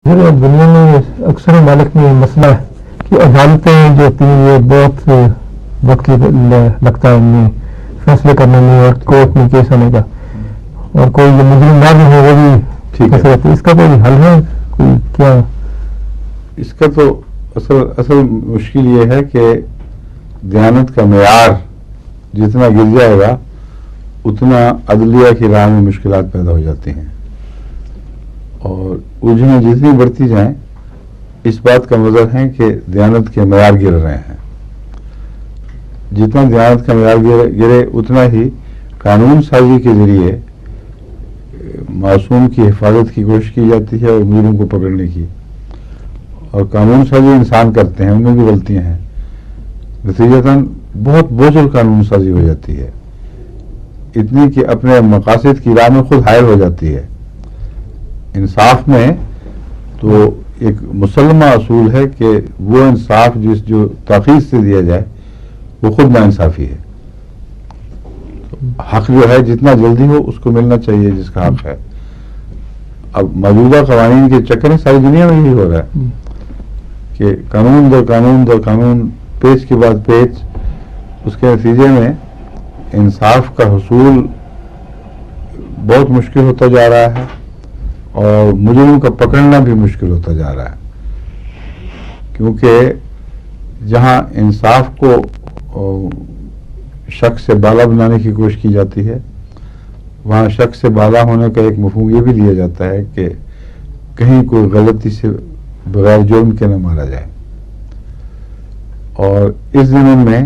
دنیا میں اکثر ممالک میں مسئلہ ہے کہ عدالتیں جو ہوتی ہیں یہ بہت وقت لگتا ہے ان میں فیصلے کرنے میں اور کورٹ میں کیس ہونے کا، اور کوئی جو مجرم نہ بھی ہو وہ بھی ٹھیک ہے. اس کا کوئی حل ہے کوئی کیا؟ اس کا تو اصل مشکل یہ ہے کہ دیانت کا معیار جتنا گر جائے گا اتنا عدلیہ کی راہ میں مشکلات پیدا ہو جاتی ہیں، اور الجھنیں جتنی بڑھتی جائیں اس بات کا مظہر ہے کہ دیانت کے معیار گر رہے ہیں. جتنا دیانت کا معیار گرے اتنا ہی قانون سازی کے ذریعے معصوم کی حفاظت کی کوشش کی جاتی ہے اور مجرم کو پکڑنے کی، اور قانون سازی انسان کرتے ہیں، ان میں بھی غلطیاں ہیں، نتیجتاً بہت بوجھل قانون سازی ہو جاتی ہے، اتنی کہ اپنے مقاصد کی راہ میں خود حائل ہو جاتی ہے. انصاف میں تو ایک مسلمہ اصول ہے کہ وہ انصاف جو تاخیر سے دیا جائے وہ خود ناانصافی ہے. حق جو ہے جتنا جلدی ہو اس کو ملنا چاہیے جس کا حق ہے. اب موجودہ قوانین کے چکر میں ساری دنیا میں یہی ہو رہا ہے کہ قانون در قانون در قانون، پیچ کے بعد پیچ، اس کے نتیجے میں انصاف کا حصول بہت مشکل ہوتا جا رہا ہے اور مجرم کا پکڑنا بھی مشکل ہوتا جا رہا ہے، کیونکہ جہاں انصاف کو شک سے بالا بنانے کی کوشش کی جاتی ہے وہاں شک سے بالا ہونے کا ایک مفہوم یہ بھی لیا جاتا ہے کہ کہیں کوئی غلطی سے بغیر جرم کے نہ مارا جائے. اور اس زمین میں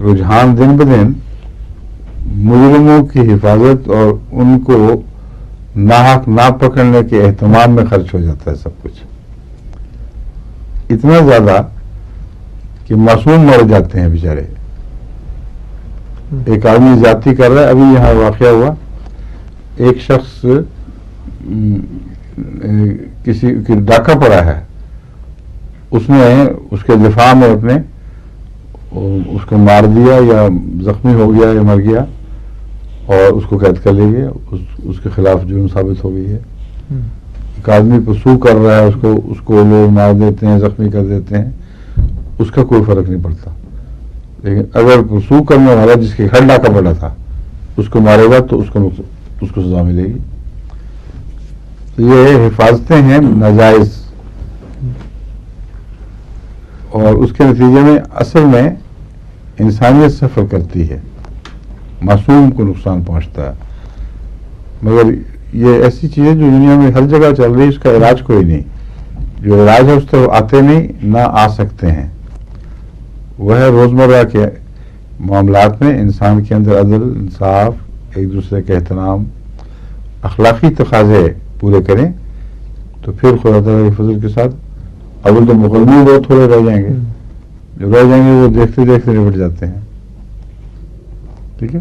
رجحان دن بدن مجرموں کی حفاظت اور ان کو ناحق نہ پکڑنے کے اہتمام میں خرچ ہو جاتا ہے سب کچھ، اتنا زیادہ کہ معصوم مر جاتے ہیں بیچارے. ایک آدمی زیادتی کر رہا ہے، ابھی یہاں واقعہ ہوا، ایک شخص کسی کی ڈاکہ پڑا ہے، اس نے اس کے دفاع میں اپنے اس کو مار دیا یا زخمی ہو گیا یا مر گیا اور اس کو قید کر لے گیا، اس کے خلاف جرم ثابت ہو گئی ہے. ایک آدمی پرسو کر رہا ہے، اس کو لوگ مار دیتے ہیں، زخمی کر دیتے ہیں، اس کا کوئی فرق نہیں پڑتا. لیکن اگر پرسو کرنے والا جس کے گھر ڈاکہ پڑا تھا اس کو مارے گا تو اس کو سزا ملے گی. یہ حفاظتیں ہیں ناجائز، اور اس کے نتیجے میں اصل میں انسانیت سفر کرتی ہے، معصوم کو نقصان پہنچتا ہے. مگر یہ ایسی چیز ہے جو دنیا میں ہر جگہ چل رہی ہے، اس کا علاج کوئی نہیں. جو علاج ہے اس طرف آتے نہیں، نہ آ سکتے ہیں. وہ ہے روزمرہ کے معاملات میں انسان کے اندر عدل، انصاف، ایک دوسرے کے احترام، اخلاقی تقاضے پورے کریں تو پھر خدا تعالیٰ کے فضل کے ساتھ اول تو مقدمے بہت تھوڑے رہ جائیں گے، جو رہ جائیں گے وہ دیکھتے دیکھتے نپٹ جاتے ہیں. ٹھیک ہے.